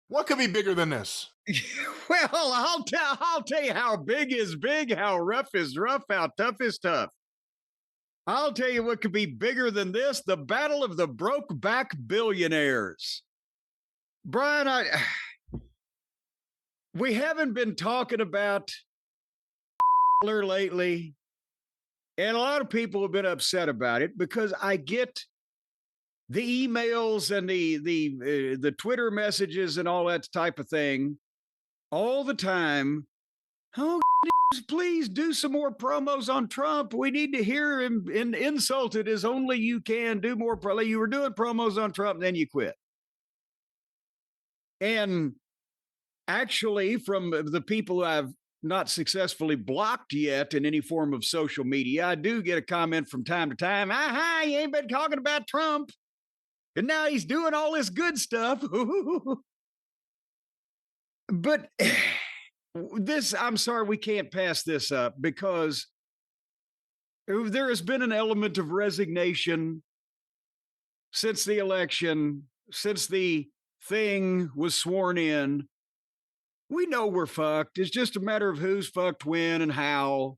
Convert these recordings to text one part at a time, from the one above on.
What could be bigger than this? Well, I'll tell you how big is big, how rough is rough, how tough is tough. I'll tell you what could be bigger than this: the battle of the broke back billionaires. Brian, we haven't been talking about lately, and a lot of people have been upset about it because I get the emails and the Twitter messages and all that type of thing all the time. Oh, please do some more promos on Trump. We need to hear him insulted as only you can. Do more You were doing promos on Trump, then you quit. And actually, from the people I've not successfully blocked yet in any form of social media, I do get a comment from time to time. Aha, you ain't been talking about Trump. And now he's doing all this good stuff. But I'm sorry, we can't pass this up because there has been an element of resignation since the election, since the thing was sworn in. We know we're fucked. It's just a matter of who's fucked when and how.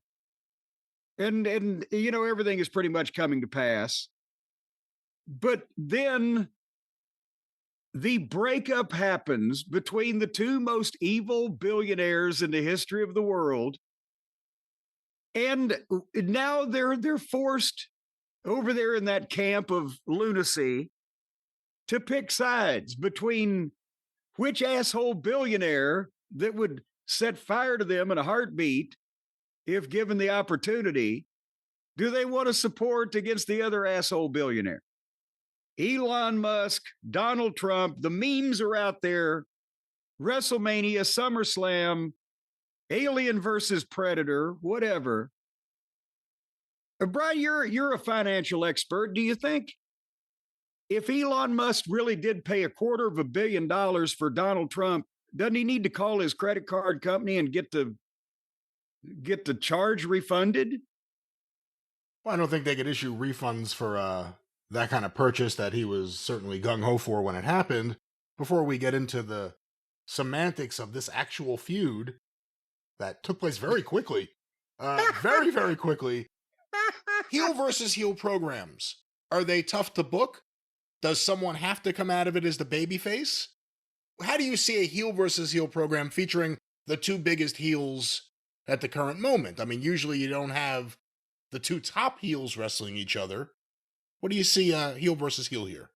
And everything is pretty much coming to pass. But then the breakup happens between the two most evil billionaires in the history of the world. And now they're forced over there in that camp of lunacy to pick sides between which asshole billionaire that would set fire to them in a heartbeat if given the opportunity do they want to support against the other asshole billionaire. Elon Musk, Donald Trump, the memes are out there. WrestleMania, SummerSlam, Alien versus Predator, whatever. Brian, you're a financial expert. Do you think if Elon Musk really did pay $250 million for Donald Trump, doesn't he need to call his credit card company and get the charge refunded? Well, I don't think they could issue refunds for that kind of purchase that he was certainly gung-ho for when it happened. Before we get into the semantics of this actual feud that took place very quickly, very, very quickly, heel versus heel programs, are they tough to book? Does someone have to come out of it as the babyface? How do you see a heel versus heel program featuring the two biggest heels at the current moment? I mean, usually you don't have the two top heels wrestling each other. What do you see heel versus heel here?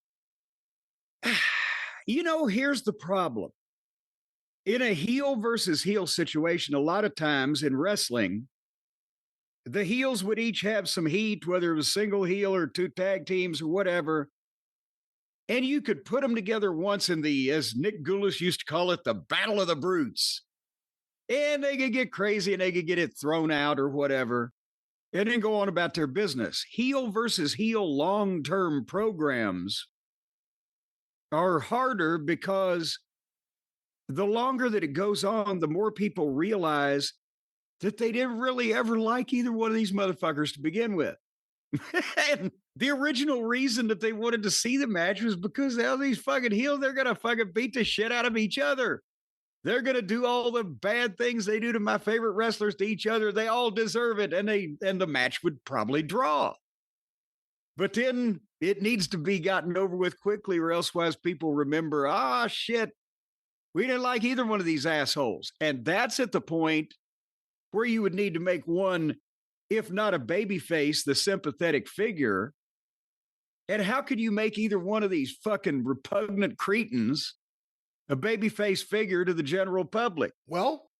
Here's the problem. In a heel versus heel situation, a lot of times in wrestling, the heels would each have some heat, whether it was single heel or two tag teams or whatever. And you could put them together once in as Nick Goulas used to call it, the Battle of the Brutes. And they could get crazy and they could get it thrown out or whatever and then go on about their business. Heel versus heel long-term programs are harder because the longer that it goes on, the more people realize that they didn't really ever like either one of these motherfuckers to begin with. And the original reason that they wanted to see the match was because all these fucking heels, they're going to fucking beat the shit out of each other. They're going to do all the bad things they do to my favorite wrestlers to each other. They all deserve it. And the match would probably draw. But then it needs to be gotten over with quickly, or elsewise people remember, shit, we didn't like either one of these assholes. And that's at the point where you would need to make one, if not a baby face, the sympathetic figure. And how could you make either one of these fucking repugnant cretins a babyface figure to the general public? Well,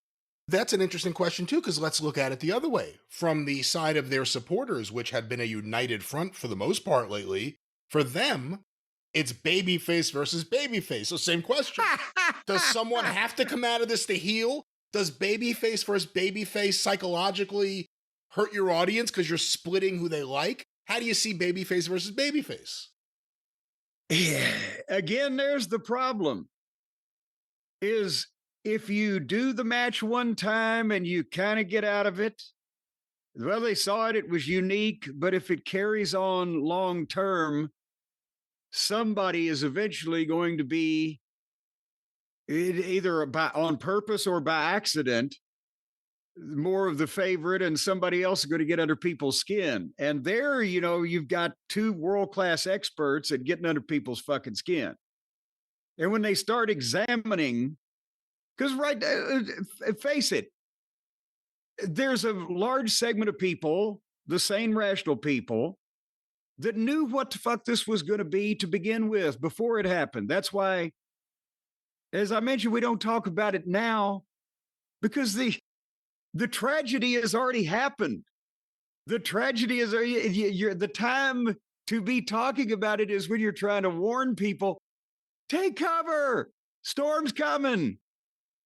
that's an interesting question too, because let's look at it the other way. From the side of their supporters, which had been a united front for the most part lately, for them, it's babyface versus babyface. So same question. Does someone have to come out of this to heel? Does babyface versus babyface psychologically hurt your audience because you're splitting who they like? How do you see babyface versus babyface? Again, there's the problem. Is if you do the match one time and you kind of get out of it, well, they saw it was unique, but if it carries on long term, somebody is eventually going to be either on purpose or by accident, more of the favorite and somebody else is going to get under people's skin. And there, you've got two world-class experts at getting under people's fucking skin. And when they start examining, because face it, there's a large segment of people, the sane, rational people, that knew what the fuck this was going to be to begin with before it happened. That's why, as I mentioned, we don't talk about it now because the tragedy has already happened. The tragedy is the time to be talking about it is when you're trying to warn people, take cover, storm's coming,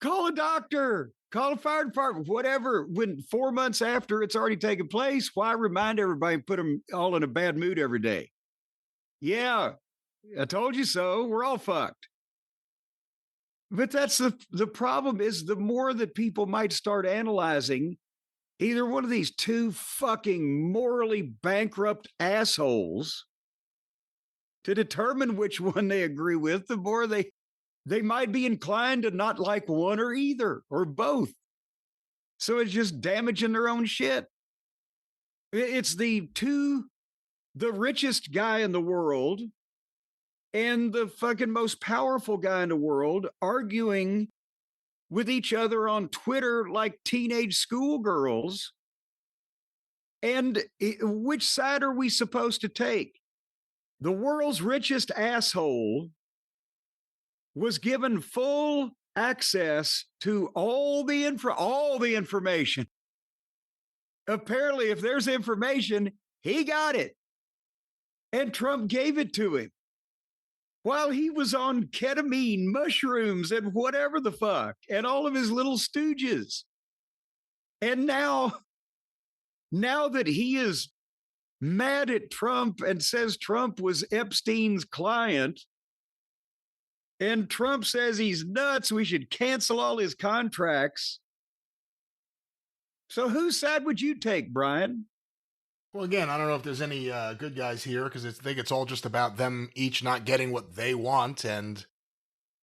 call a doctor, call a fire department, whatever. When 4 months after it's already taken place, why remind everybody and put them all in a bad mood every day? Yeah, I told you so. We're all fucked. But that's the problem is the more that people might start analyzing either one of these two fucking morally bankrupt assholes to determine which one they agree with, the more they might be inclined to not like one or either or both. So it's just damaging their own shit. It's the richest guy in the world and the fucking most powerful guy in the world arguing with each other on Twitter like teenage schoolgirls. And which side are we supposed to take? The world's richest asshole was given full access to all the information. Apparently, if there's information, he got it. And Trump gave it to him while he was on ketamine, mushrooms, and whatever the fuck, and all of his little stooges. And now that he is mad at Trump and says Trump was Epstein's client, and Trump says he's nuts, we should cancel all his contracts. So whose side would you take, Brian? Well, again, I don't know if there's any good guys here because I think it's all just about them each not getting what they want and,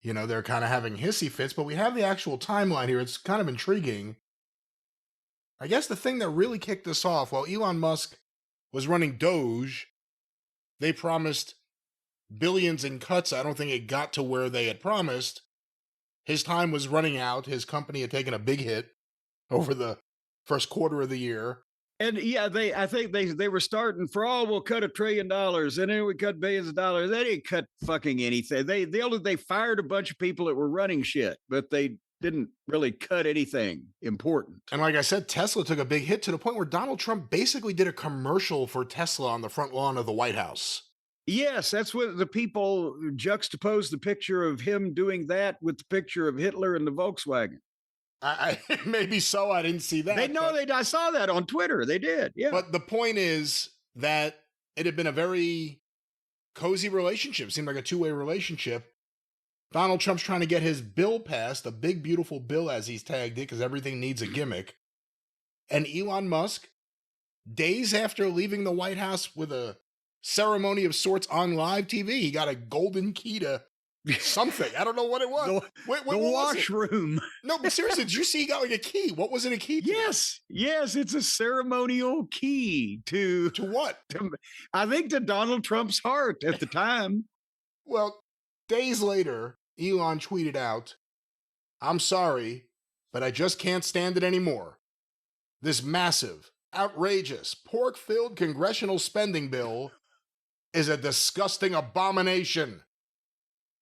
they're kind of having hissy fits. But we have the actual timeline here. It's kind of intriguing. I guess the thing that really kicked this off, while Elon Musk was running Doge, they promised billions in cuts. I don't think it got to where they had promised. His time was running out. His company had taken a big hit over the first quarter of the year. And yeah, I think they were starting for all we'll cut $1 trillion and then we cut billions of dollars. They didn't cut fucking anything. They fired a bunch of people that were running shit, but they didn't really cut anything important. And like I said, Tesla took a big hit to the point where Donald Trump basically did a commercial for Tesla on the front lawn of the White House. Yes, that's what the people juxtaposed the picture of him doing that with the picture of Hitler and the Volkswagen. I maybe so. I didn't see that. I saw that on Twitter. They did. Yeah. But the point is that it had been a very cozy relationship. Seemed like a two-way relationship. Donald Trump's trying to get his bill passed, a big, beautiful bill as he's tagged it, because everything needs a gimmick. And Elon Musk, days after leaving the White House with a ceremony of sorts on live TV, he got a golden key to something. I don't know what it was. The washroom. No, but seriously, did you see he got like a key? What was it a key to? Yes, it's a ceremonial key to what? I think to Donald Trump's heart at the time. Well, days later, Elon tweeted out, "I'm sorry, but I just can't stand it anymore. This massive, outrageous, pork-filled congressional spending bill is a disgusting abomination.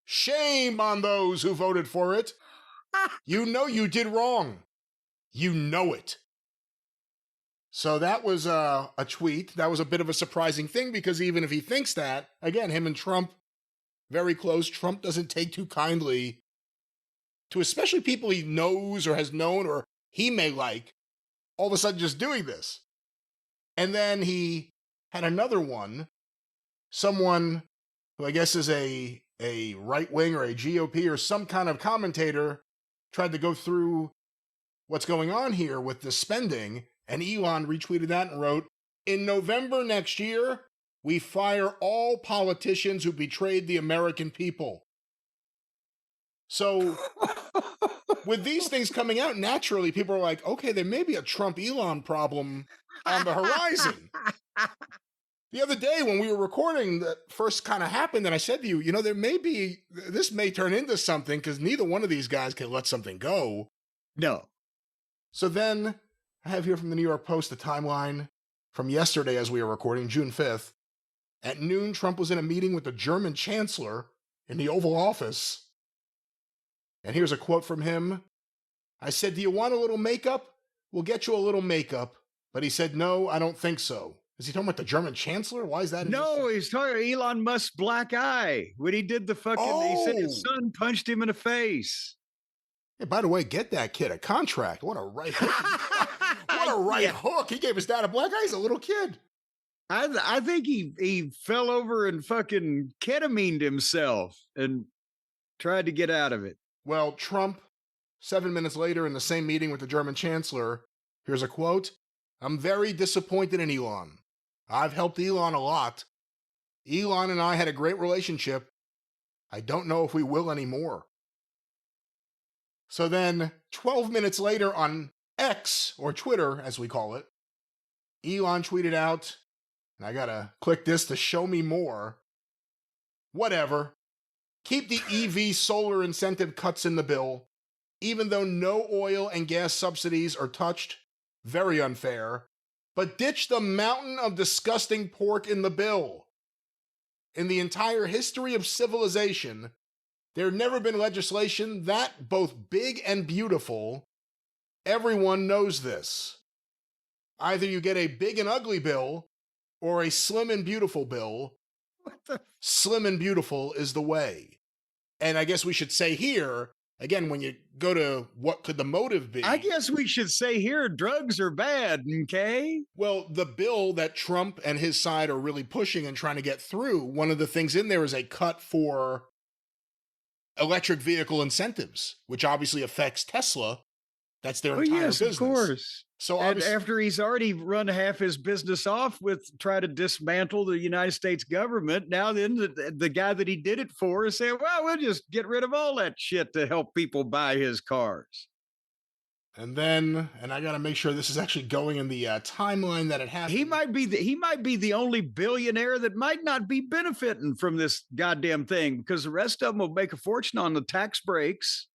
Shame on those who voted for it. You know you did wrong. You know it." So that was a tweet. That was a bit of a surprising thing because even if he thinks that, again, him and Trump, very close. Trump doesn't take too kindly to especially people he knows or has known or he may like all of a sudden just doing this. And then he had another one, someone who I guess is a right wing or a GOP or some kind of commentator tried to go through what's going on here with the spending. And Elon retweeted that and wrote, "In November next year, we fire all politicians who betrayed the American people." So with these things coming out, naturally, people are like, okay, there may be a Trump Elon problem on the horizon. The other day when we were recording that first kind of happened, and I said to you, this may turn into something because neither one of these guys can let something go. No. So then I have here from the New York Post a timeline from yesterday as we were recording, June 5th. At noon, Trump was in a meeting with the German chancellor in the Oval Office. And here's a quote from him. I said, do you want a little makeup? We'll get you a little makeup. But he said, no, I don't think so. Is he talking about the German chancellor? Why is that? No, he's talking Elon Musk's black eye. When he did the fucking, he said his son punched him in the face. Hey, by the way, get that kid a contract. What a right hook. What a right hook. He gave his dad a black eye. He's a little kid. I think he fell over and fucking ketamined himself and tried to get out of it. Well, Trump, 7 minutes later in the same meeting with the German chancellor, here's a quote. I'm very disappointed in Elon. I've helped Elon a lot. Elon and I had a great relationship. I don't know if we will anymore. So then, 12 minutes later on X, or Twitter as we call it, Elon tweeted out, and I gotta click this to show me more. Whatever. Keep the EV solar incentive cuts in the bill, even though no oil and gas subsidies are touched. Very unfair. But ditch the mountain of disgusting pork in the bill. In the entire history of civilization, there had never been legislation that both big and beautiful. Everyone knows this. Either you get a big and ugly bill or a slim and beautiful bill. Slim and beautiful is the way. And I guess we should say here, again, when you go to what could the motive be? I guess we should say here, drugs are bad, okay? Well, the bill that Trump and his side are really pushing and trying to get through, one of the things in there is a cut for electric vehicle incentives, which obviously affects Tesla. That's their entire business. Of course. So after he's already run half his business off with try to dismantle the United States government, now then the guy that he did it for is saying, well, we'll just get rid of all that shit to help people buy his cars. And then, and I got to make sure this is actually going in the timeline that it happened. He might be the only billionaire that might not be benefiting from this goddamn thing because the rest of them will make a fortune on the tax breaks.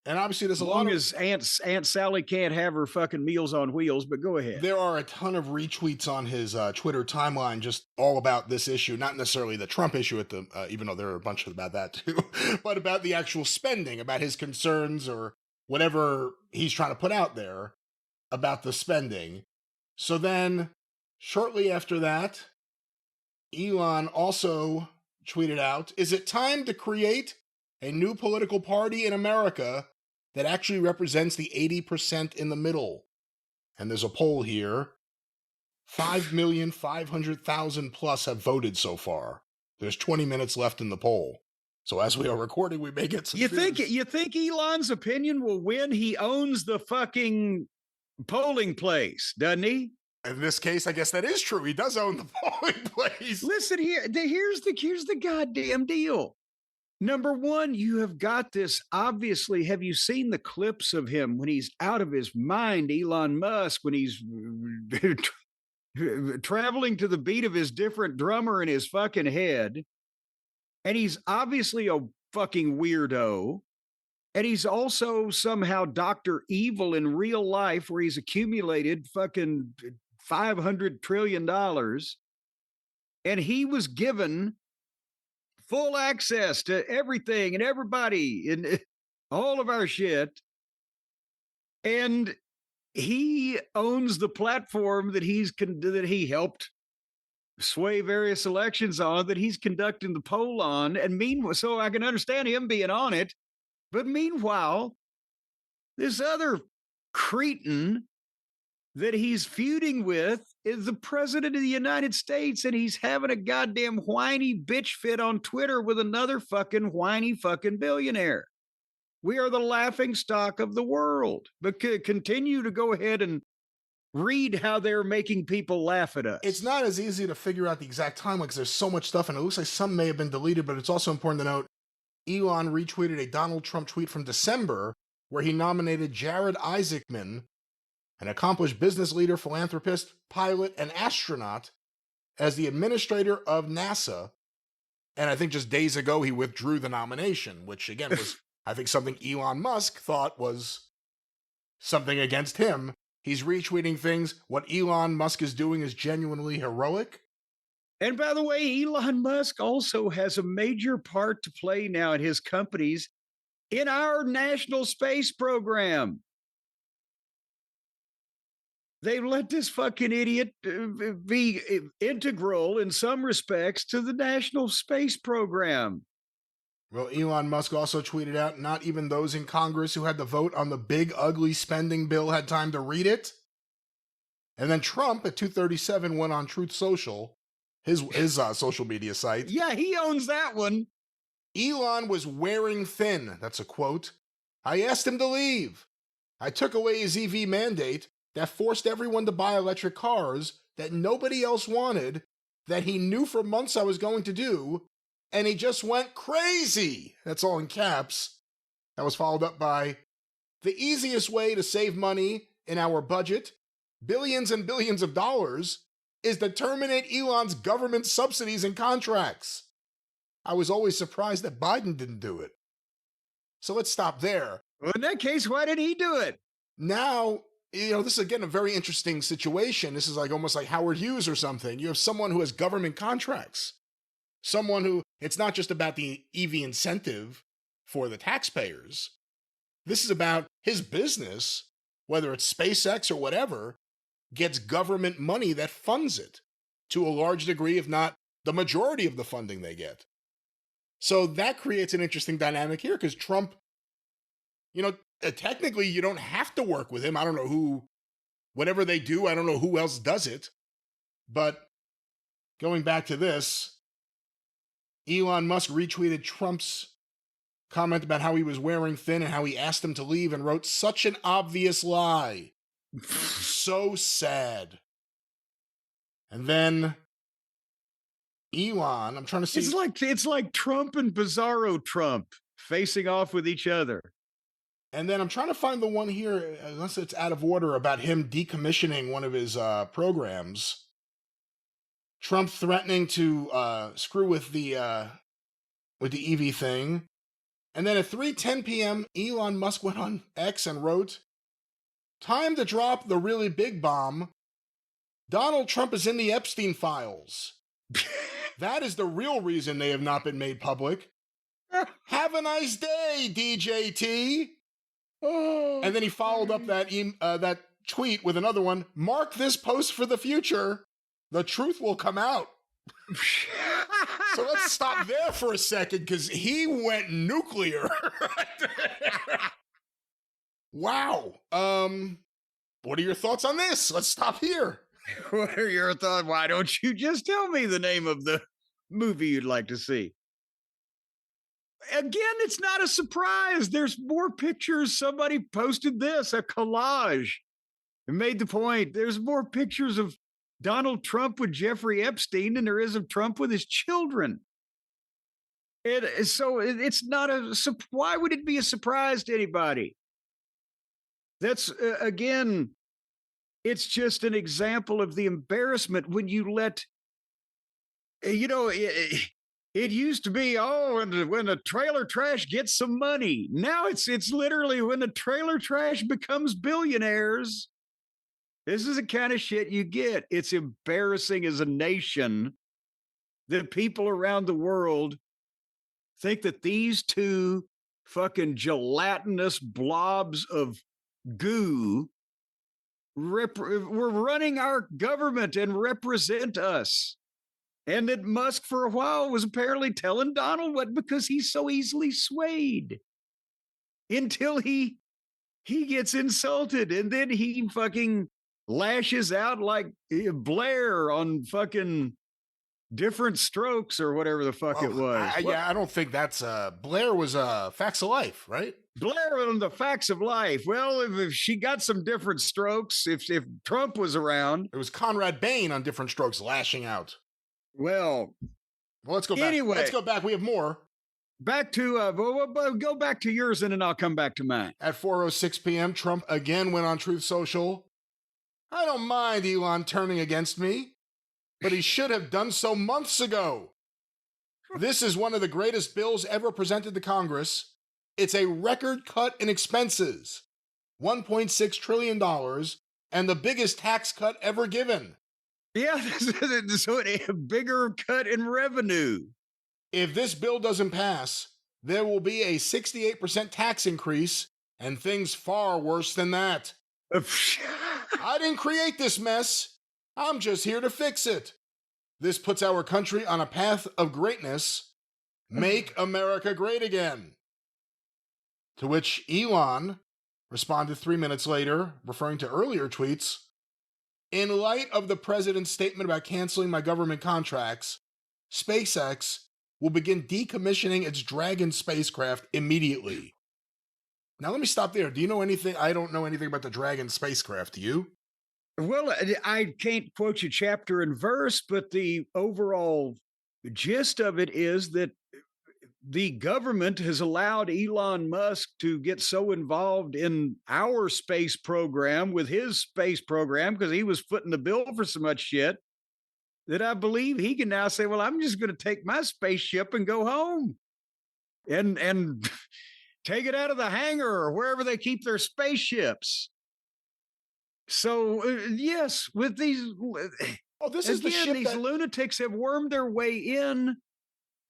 And obviously, there's a lot of as Aunt Sally can't have her fucking Meals on Wheels, but go ahead. There are a ton of retweets on his Twitter timeline just all about this issue, not necessarily the Trump issue at the, even though there are a bunch about that too, but about the actual spending, about his concerns or whatever he's trying to put out there about the spending. So then, shortly after that, Elon also tweeted out, "Is it time to create a new political party in America that actually represents the 80% in the middle?" And there's a poll here. 5,500,000 plus have voted so far. There's 20 minutes left in the poll. So as we are recording, we may get some You think Elon's opinion will win? He owns the fucking polling place, doesn't he? In this case, I guess that is true. He does own the polling place. Listen here. Here's the goddamn deal. Number one, you have got this. Obviously, have you seen the clips of him when he's out of his mind, Elon Musk, when he's traveling to the beat of his different drummer in his fucking head? And he's obviously a fucking weirdo. And he's also somehow Dr. Evil in real life, where he's accumulated fucking $500 trillion. And he was given full access to everything and everybody and all of our shit. And he owns the platform that that he helped sway various elections on, that he's conducting the poll on. And meanwhile, so I can understand him being on it. But meanwhile, this other cretin that he's feuding with is the president of the United States, and he's having a goddamn whiny bitch fit on Twitter with another fucking whiny fucking billionaire. We are the laughing stock of the world. But continue to go ahead and read how they're making people laugh at us. It's not as easy to figure out the exact timeline because there's so much stuff, and it looks like some may have been deleted, but it's also important to note Elon retweeted a Donald Trump tweet from December where he nominated Jared Isaacman, an accomplished business leader, philanthropist, pilot, and astronaut, as the administrator of NASA. And I think just days ago he withdrew the nomination, which again was, I think, something Elon Musk thought was something against him. He's retweeting things. What Elon Musk is doing is genuinely heroic. And by the way, Elon Musk also has a major part to play now in his companies in our national space program. They let this fucking idiot be integral in some respects to the national space program. Well, Elon Musk also tweeted out, not even those in Congress who had to vote on the big, ugly spending bill had time to read it. And then Trump at 2:37 went on Truth Social, his social media site. Yeah, he owns that one. Elon was wearing thin. That's a quote. I asked him to leave. I took away his EV mandate that forced everyone to buy electric cars that nobody else wanted, that he knew for months I was going to do, and he just went crazy. That's all in caps. That was followed up by, the easiest way to save money in our budget, billions and billions of dollars, is to terminate Elon's government subsidies and contracts. I was always surprised that Biden didn't do it. So let's stop there. Well, in that case, why did he do it? Now, this is again a very interesting situation. This is like almost like Howard Hughes or something. You have someone who has government contracts. Someone who, it's not just about the EV incentive for the taxpayers. This is about his business, whether it's SpaceX or whatever, gets government money that funds it to a large degree, if not the majority of the funding they get. So that creates an interesting dynamic here because Trump, technically you don't have to work with him. I don't know who, whatever they do, I don't know who else does it. But going back to this, Elon Musk retweeted Trump's comment about how he was wearing thin and how he asked him to leave and wrote, such an obvious lie. So sad. And then Elon, I'm trying to see. It's like Trump and Bizarro Trump facing off with each other. And then I'm trying to find the one here, unless it's out of order, about him decommissioning one of his programs. Trump threatening to screw with the EV thing. And then at 3:10 p.m., Elon Musk went on X and wrote, time to drop the really big bomb. Donald Trump is in the Epstein files. That is the real reason they have not been made public. Have a nice day, DJT. And then he followed up that tweet with another one. Mark this post for the future. The truth will come out. So let's stop there for a second because he went nuclear. Wow. What are your thoughts on this? Let's stop here. What are your thoughts? Why don't you just tell me the name of the movie you'd like to see? Again, it's not a surprise. There's more pictures. Somebody posted this, a collage, and made the point. There's more pictures of Donald Trump with Jeffrey Epstein than there is of Trump with his children. So it's not why would it be a surprise to anybody? That's, again, it's just an example of the embarrassment when you let, it used to be, when the trailer trash gets some money. Now it's literally when the trailer trash becomes billionaires. This is the kind of shit you get. It's embarrassing as a nation that people around the world think that these two fucking gelatinous blobs of goo were running our government and represent us. And that Musk for a while was apparently telling Donald what, because he's so easily swayed until he gets insulted and then he fucking lashes out like Blair on fucking Different Strokes or whatever the fuck it was. I don't think that's Blair was Facts of Life, right? Blair on the Facts of Life. Well, if she got some different strokes, if Trump was around. It was Conrad Bain on Different Strokes lashing out. Well, let's go back. Anyway. Let's go back. We have more. Back to go back to yours, and then I'll come back to mine. At 4:06 p.m., Trump again went on Truth Social. I don't mind Elon turning against me, but he should have done so months ago. This is one of the greatest bills ever presented to Congress. It's a record cut in expenses, $1.6 trillion, and the biggest tax cut ever given. Yeah, so a bigger cut in revenue. If this bill doesn't pass, there will be a 68% tax increase and things far worse than that. I didn't create this mess. I'm just here to fix it. This puts our country on a path of greatness. Make America great again. To which Elon responded 3 minutes later, referring to earlier tweets. In light of the president's statement about canceling my government contracts, SpaceX will begin decommissioning its Dragon spacecraft immediately. Now, let me stop there. Do you know anything? I don't know anything about the Dragon spacecraft. Do you? Well, I can't quote you chapter and verse, but the overall gist of it is that the government has allowed Elon Musk to get so involved in our space program with his space program because he was footing the bill for so much shit that I believe he can now say, well, I'm just going to take my spaceship and go home and take it out of the hangar or wherever they keep their spaceships. So, yes, with these, this is again, the ship these lunatics have wormed their way in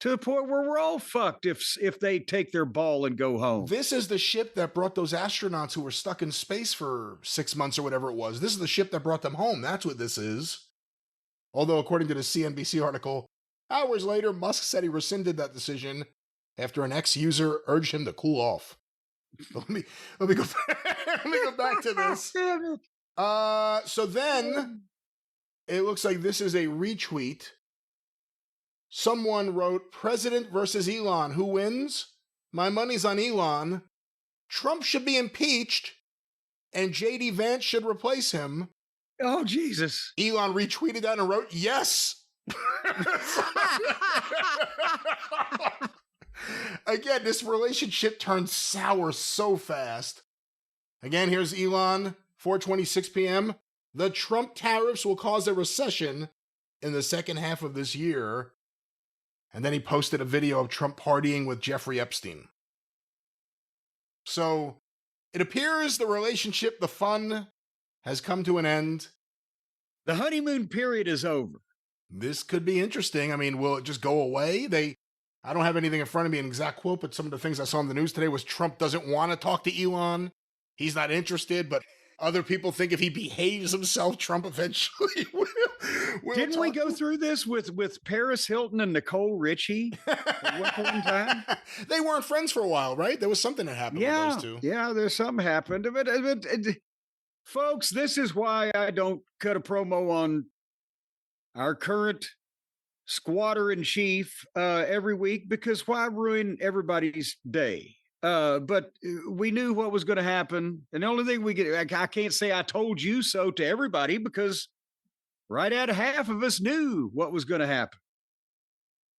to the point where we're all fucked if they take their ball and go home. This is the ship that brought those astronauts who were stuck in space for 6 months or whatever it was. This is the ship that brought them home. That's what this is. Although, according to the CNBC article, hours later, Musk said he rescinded that decision after an ex-user urged him to cool off. Let me go back to this. So then it looks like this is a retweet. Someone wrote, President versus Elon. Who wins? My money's on Elon. Trump should be impeached, and J.D. Vance should replace him. Oh, Jesus. Elon retweeted that and wrote, yes. Again, this relationship turned sour so fast. Again, here's Elon, 4:26 p.m. The Trump tariffs will cause a recession in the second half of this year. And then he posted a video of Trump partying with Jeffrey Epstein. So it appears the relationship, the fun, has come to an end. The honeymoon period is over. This could be interesting. I mean, will it just go away? I don't have anything in front of me, an exact quote, but some of the things I saw in the news today was Trump doesn't want to talk to Elon. He's not interested, but other people think if he behaves himself, Trump eventually will. Didn't we go through this with Paris Hilton and Nicole Richie at one point in time? They weren't friends for a while, right? There was something that happened with those two. Yeah, there's something happened. But, folks, this is why I don't cut a promo on our current squatter in chief every week, because why ruin everybody's day? But we knew what was going to happen. And the only thing we get, I can't say I told you so to everybody, because right at half of us knew what was going to happen.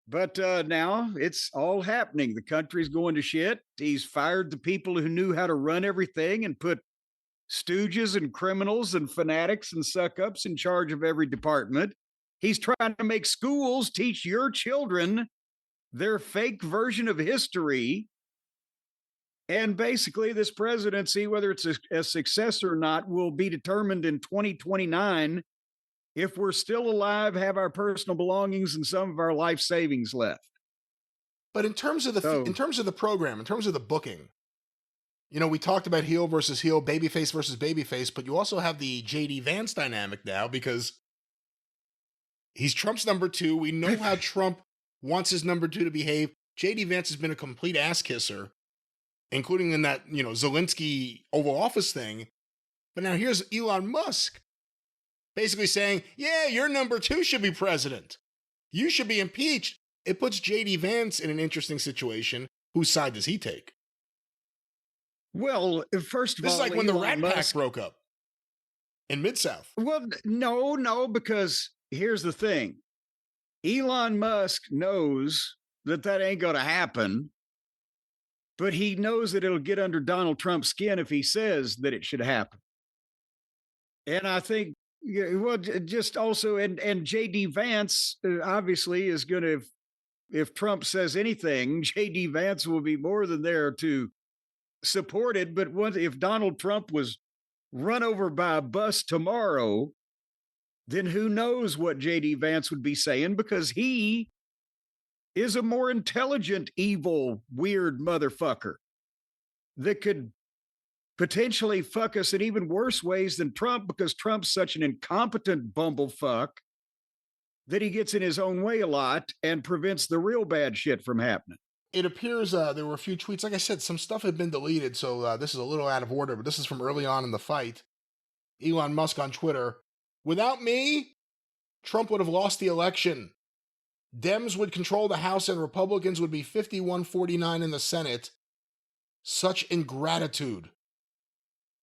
But now it's all happening. The country's going to shit. He's fired the people who knew how to run everything and put stooges and criminals and fanatics and suck-ups in charge of every department. He's trying to make schools teach your children their fake version of history. And basically, this presidency, whether it's a success or not, will be determined in 2029 if we're still alive, have our personal belongings and some of our life savings left. But in terms of the program, in terms of the booking, you know, we talked about heel versus heel, babyface versus babyface, but you also have the J.D. Vance dynamic now, because he's Trump's number two. We know how Trump wants his number two to behave. J.D. Vance has been a complete ass kisser, including in that, you know, Zelensky Oval Office thing. But now here's Elon Musk basically saying, yeah, your number two should be president. You should be impeached. It puts J.D. Vance in an interesting situation. Whose side does he take? Well, first of all, this is like when Elon the Rat Musk Pack broke up in Mid-South. Well, no, because here's the thing. Elon Musk knows that ain't going to happen. but he knows that it'll get under Donald Trump's skin if he says that it should happen. And I think, yeah, well, just also, and JD Vance obviously is going to, if Trump says anything, JD Vance will be more than there to support it. But if Donald Trump was run over by a bus tomorrow, then who knows what JD Vance would be saying, because he is a more intelligent, evil, weird motherfucker that could potentially fuck us in even worse ways than Trump, because Trump's such an incompetent bumblefuck that he gets in his own way a lot and prevents the real bad shit from happening. It appears there were a few tweets. Like I said, some stuff had been deleted, so this is a little out of order, but this is from early on in the fight. Elon Musk on Twitter: "Without me, Trump would have lost the election. Dems would control the House and Republicans would be 51-49 in the Senate. Such ingratitude."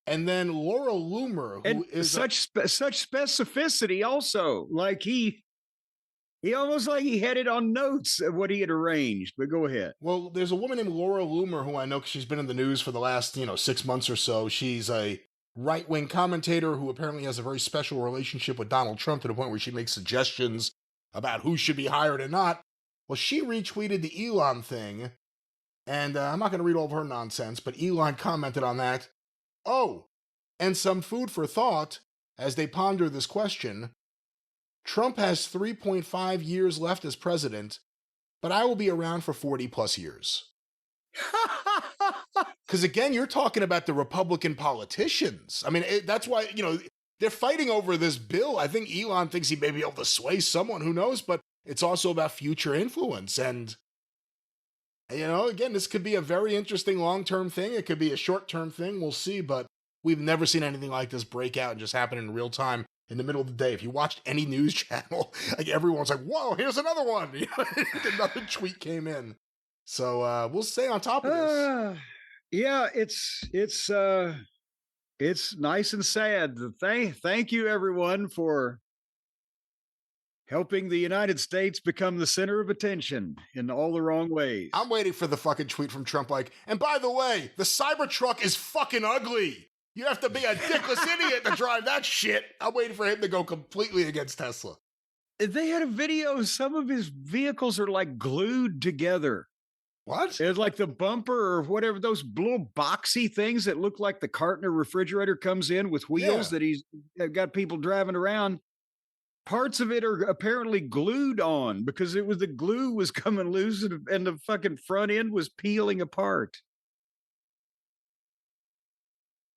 And then Laura Loomer, who is such specificity also. Like he almost like he had it on notes of what he had arranged. But go ahead. Well, there's a woman named Laura Loomer who I know because she's been in the news for the last, 6 months or so. She's a right-wing commentator who apparently has a very special relationship with Donald Trump to the point where she makes suggestions about who should be hired and not. Well, she retweeted the Elon thing, and I'm not going to read all of her nonsense, but Elon commented on that. "Oh, and some food for thought as they ponder this question. Trump has 3.5 years left as president, but I will be around for 40 plus years." Because again, you're talking about the Republican politicians. I mean, that's why, they're fighting over this bill. I think Elon thinks he may be able to sway someone, who knows, but it's also about future influence. And, again, this could be a very interesting long-term thing. It could be a short-term thing. We'll see, but we've never seen anything like this break out and just happen in real time in the middle of the day. If you watched any news channel, like everyone's like, "Whoa, here's another one." Another tweet came in. So we'll stay on top of this. Yeah, it's nice and sad. Thank you, everyone, for helping the United States become the center of attention in all the wrong ways. I'm waiting for the fucking tweet from Trump like, "And by the way, the Cybertruck is fucking ugly. You have to be a dickless idiot to drive that shit." I'm waiting for him to go completely against Tesla. They had a video. Some of his vehicles are like glued together. What? It's like the bumper or whatever, those little boxy things that look like the cart in a refrigerator comes in with wheels that he's got people driving around. Parts of it are apparently glued on because the glue was coming loose and the fucking front end was peeling apart.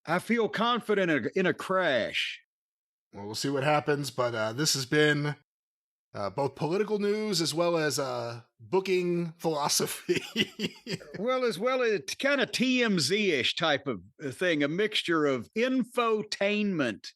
I feel confident in a crash. Well, we'll see what happens, but this has been both political news as well as booking philosophy. well as kind of TMZ-ish type of thing, a mixture of infotainment